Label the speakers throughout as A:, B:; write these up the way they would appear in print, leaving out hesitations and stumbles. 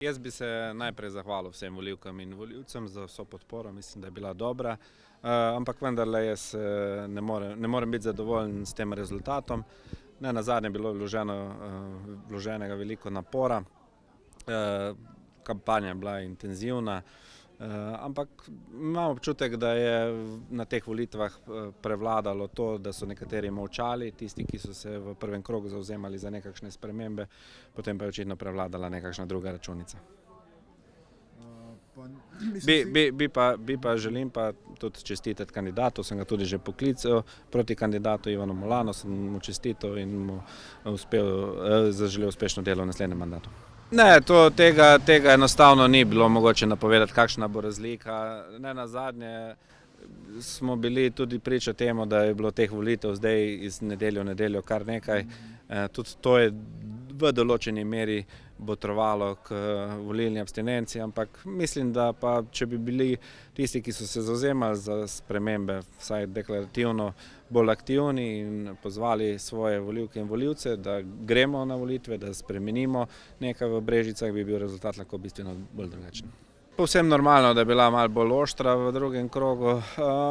A: Jaz bi se najprej zahvalil vsem volivkam in volivcem za vso podporo, mislim, da je bila dobra, ampak vendarle jaz ne morem biti zadovoljen s tem rezultatom. Nenazadnje je bilo vloženega veliko napora, kampanja je bila intenzivna, ampak imam občutek, da je na teh volitvah prevladalo to, da so nekateri molčali, tisti, ki so se v prvem krogu zavzemali za nekakšne spremembe, potem pa je očitno prevladala nekakšna druga računica. Bi pa želim pa tudi čestitati kandidatu, sem ga tudi že poklical, proti kandidatu Ivanu Molanu sem mu čestital in mu zaželel uspešno delo v naslednjem mandatu. Ne, tega enostavno ni bilo mogoče napovedati, kakšna bo razlika. Nenazadnje smo bili tudi priča temu, da je bilo teh volitev zdaj iz nedelje v nedeljo kar nekaj. Tudi to je v določeni meri botrovalo k volilni abstinenci, ampak mislim, da pa če bi bili tisti, ki so se zavzemali za spremembe, vsaj deklarativno bolj aktivni in pozvali svoje volivke in volivce, da gremo na volitve, da spremenimo nekaj v Brežicah, bi bil rezultat lahko bistveno bolj drugačen. Povsem normalno, da je bila malo bolj oštra v drugem krogu,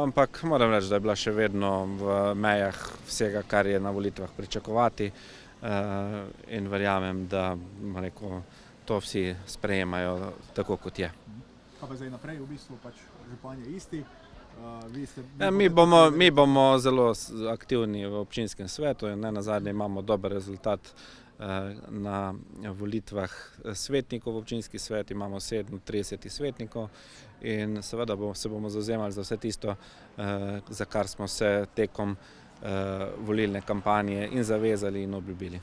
A: ampak moram reči, da je bila še vedno v mejah vsega, kar je na volitvah pričakovati. In verjamem, da to vsi sprejemajo tako, kot je.
B: Kaj pa zdaj naprej, v bistvu pač župan je isti?
A: Mi bomo zelo aktivni v občinskem svetu in nenazadnje imamo dober rezultat na volitvah svetnikov v občinski svet, imamo 37 svetnikov in seveda se bomo zavzemali za vse tisto, za kar smo se tekom volilne kampanje in zavezali in obljubili.